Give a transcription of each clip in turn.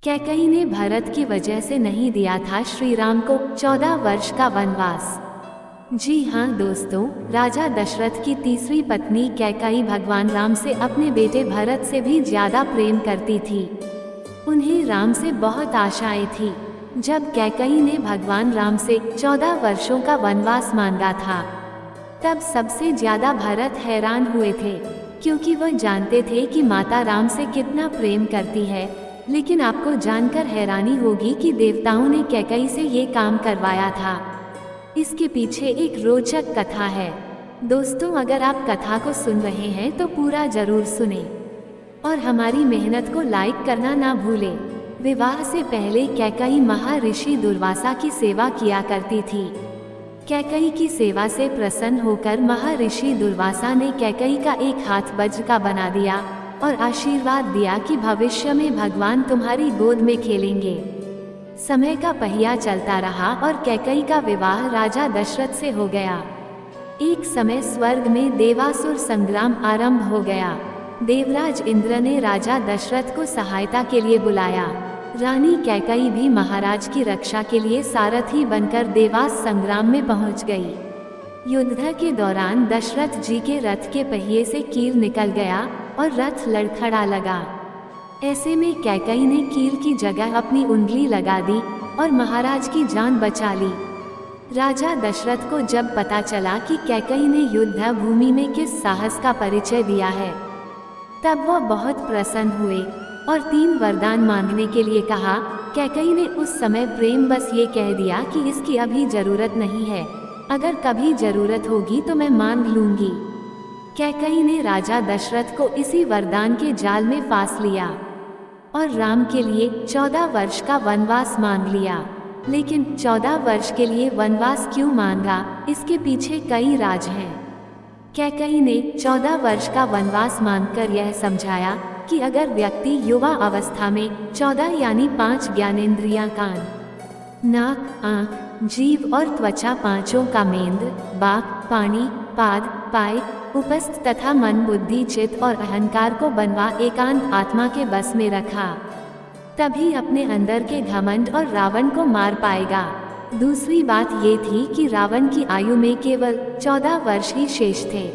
कैकई ने भरत की वजह से नहीं दिया था श्री राम को 14 वर्ष का वनवास। जी हाँ दोस्तों, राजा दशरथ की तीसरी पत्नी कैकई भगवान राम से अपने बेटे भरत से भी ज्यादा प्रेम करती थी। उन्हें राम से बहुत आशाएं थी। जब कैकई ने भगवान राम से 14 वर्षों का वनवास मांगा था, तब सबसे ज्यादा भरत हैरान हुए थे, क्योंकि वह जानते थे कि माता राम से कितना प्रेम करती है। लेकिन आपको जानकर हैरानी होगी कि देवताओं ने कैकई से ये काम करवाया था। इसके पीछे एक रोचक कथा है। दोस्तों, अगर आप कथा को सुन रहे हैं तो पूरा जरूर सुने और हमारी मेहनत को लाइक करना ना भूलें। विवाह से पहले कैकई महर्षि दुर्वासा की सेवा किया करती थी। कैकई की सेवा से प्रसन्न होकर महर्षि दुर्वासा ने कैकई का एक हाथ वज्र का बना दिया और आशीर्वाद दिया कि भविष्य में भगवान तुम्हारी गोद में खेलेंगे। समय का पहिया चलता रहा और कैकई का विवाह राजा दशरथ से हो गया। एक समय स्वर्ग में देवासुर संग्राम आरंभ हो गया। देवराज इंद्र ने राजा दशरथ को सहायता के लिए बुलाया। रानी कैकई भी महाराज की रक्षा के लिए सारथी बनकर देवास संग्राम में पहुंच गई। युद्ध के दौरान दशरथ जी के रथ के पहिए से कील निकल गया और रथ लड़खड़ा लगा। ऐसे में कैकई ने कील की जगह अपनी उंगली लगा दी और महाराज की जान बचा ली। राजा दशरथ को जब पता चला कि कैकई ने युद्ध भूमि में किस साहस का परिचय दिया है, तब वह बहुत प्रसन्न हुए और 3 वरदान मांगने के लिए कहा। कैकई ने उस समय प्रेम बस ये कह दिया कि इसकी अभी जरूरत नहीं है, अगर कभी जरूरत होगी तो मैं मांग लूंगी। कैकई ने राजा दशरथ को इसी वरदान के जाल में फांस लिया और राम के लिए 14 वर्ष का वनवास मांग लिया। लेकिन 14 वर्ष के लिए वनवास क्यों मांगा, इसके पीछे कई राज हैं। कैकई ने 14 वर्ष का वनवास मांगकर यह समझाया कि अगर व्यक्ति युवा अवस्था में 14 यानी 5 ज्ञानेंद्रियां कान, नाक, आँख, जीभ और त्वचा पांचों का मेंद, बाक, पानी, पाद, पाय, उपस्थ तथा मन, बुद्धि, चित्त और अहंकार को बनवा एकांत आत्मा के बस में रखा, तभी अपने अंदर के घमंड और रावण को मार पाएगा। दूसरी बात ये थी कि रावण की आयु में केवल 14 वर्ष ही शेष थे।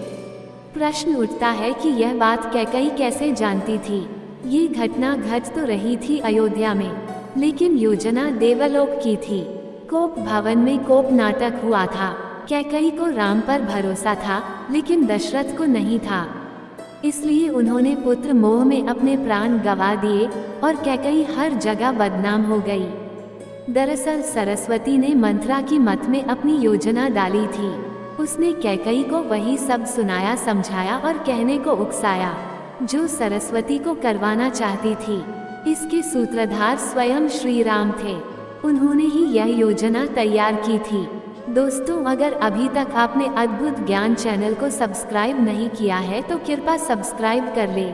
प्रश्न उठता है कि यह बात कैकई कैसे जानती थी। ये घटना घट तो रही थी अयोध्या में, लेकिन योजना देवलोक की थी। कोप भवन में कोप नाटक हुआ था। कैकई को राम पर भरोसा था, लेकिन दशरथ को नहीं था। इसलिए उन्होंने पुत्र मोह में अपने प्राण गंवा दिए और कैकई हर जगह बदनाम हो गई। दरअसल सरस्वती ने मंथरा की मत में अपनी योजना डाली थी। उसने कैकई को वही सब सुनाया, समझाया और कहने को उकसाया जो सरस्वती को करवाना चाहती थी। इसके सूत्रधार स्वयं श्री राम थे। उन्होंने ही यह योजना तैयार की थी। दोस्तों, अगर अभी तक आपने अद्भुत ज्ञान चैनल को सब्सक्राइब नहीं किया है तो कृपया सब्सक्राइब कर ले,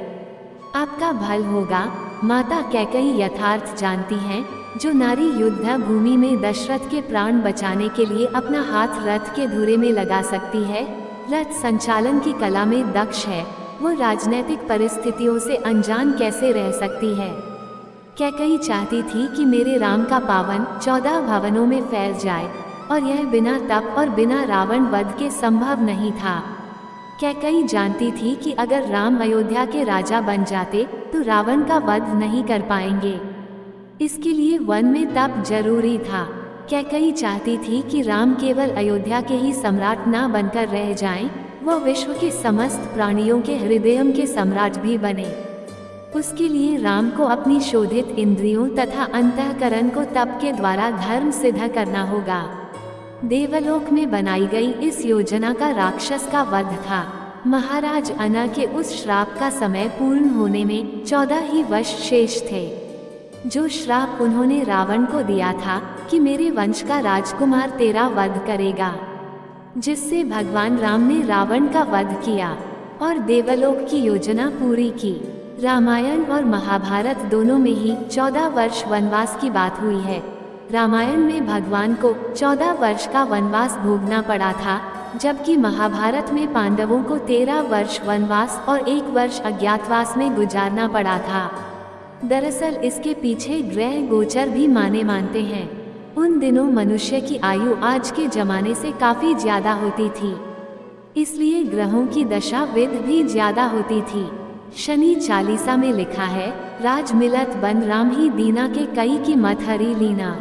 आपका भल होगा। माता कैकई यथार्थ जानती हैं। जो नारी युद्ध भूमि में दशरथ के प्राण बचाने के लिए अपना हाथ रथ के धुरे में लगा सकती है, रथ संचालन की कला में दक्ष है, वो राजनीतिक परिस्थितियों से अनजान कैसे रह सकती है। कैकई चाहती थी कि मेरे राम का पावन 14 भवनों में फैल जाए, और यह बिना तप और बिना रावण वध के संभव नहीं था। कैकई जानती थी कि अगर राम अयोध्या के राजा बन जाते तो रावण का वध नहीं कर पाएंगे। इसके लिए वन में तप जरूरी था। कैकई चाहती थी कि राम केवल अयोध्या के ही सम्राट न बनकर रह जाएं, वह विश्व के समस्त प्राणियों के हृदय के सम्राट भी बने। उसके लिए राम को अपनी शोधित इंद्रियों तथा अंतःकरण को तप के द्वारा धर्म सिद्ध करना होगा। देवलोक में बनाई गई इस योजना का राक्षस का वध था। महाराज अना के उस श्राप का समय पूर्ण होने में 14 ही वर्ष शेष थे। जो श्राप उन्होंने रावण को दिया था कि मेरे वंश का राजकुमार तेरा वध करेगा, जिससे भगवान राम ने रावण का वध किया और देवलोक की योजना पूरी की। रामायण और महाभारत दोनों में ही 14 वर्ष वनवास की बात हुई है। रामायण में भगवान को 14 वर्ष का वनवास भोगना पड़ा था, जबकि महाभारत में पांडवों को 13 वर्ष वनवास और 1 वर्ष अज्ञातवास में गुजारना पड़ा था। दरअसल इसके पीछे ग्रह गोचर भी मानते हैं। उन दिनों मनुष्य की आयु आज के जमाने से काफी ज्यादा होती थी, इसलिए ग्रहों की दशा विद भी ज्यादा होती थी। शनि चालीसा में लिखा है, राज मिलत बन राम ही दीना के कई की मत हरी लीना।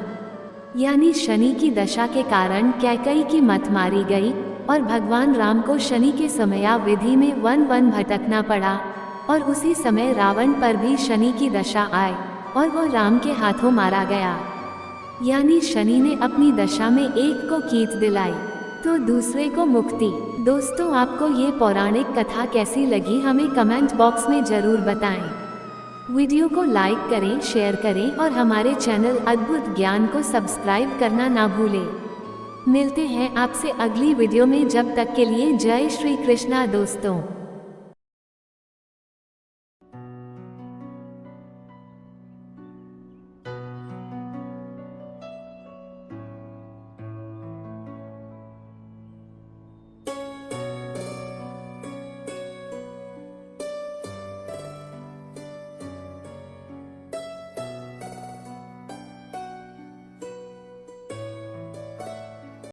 यानी शनि की दशा के कारण कैकई की मत मारी गई और भगवान राम को शनि के समयाविधि में वन वन भटकना पड़ा, और उसी समय रावण पर भी शनि की दशा आई और वो राम के हाथों मारा गया। यानी शनि ने अपनी दशा में एक को कीट दिलाई तो दूसरे को मुक्ति। दोस्तों, आपको ये पौराणिक कथा कैसी लगी हमें कमेंट बॉक्स में जरूर बताएं। वीडियो को लाइक करें, शेयर करें और हमारे चैनल अद्भुत ज्ञान को सब्सक्राइब करना ना भूलें। मिलते हैं आपसे अगली वीडियो में, जब तक के लिए जय श्री कृष्णा दोस्तों।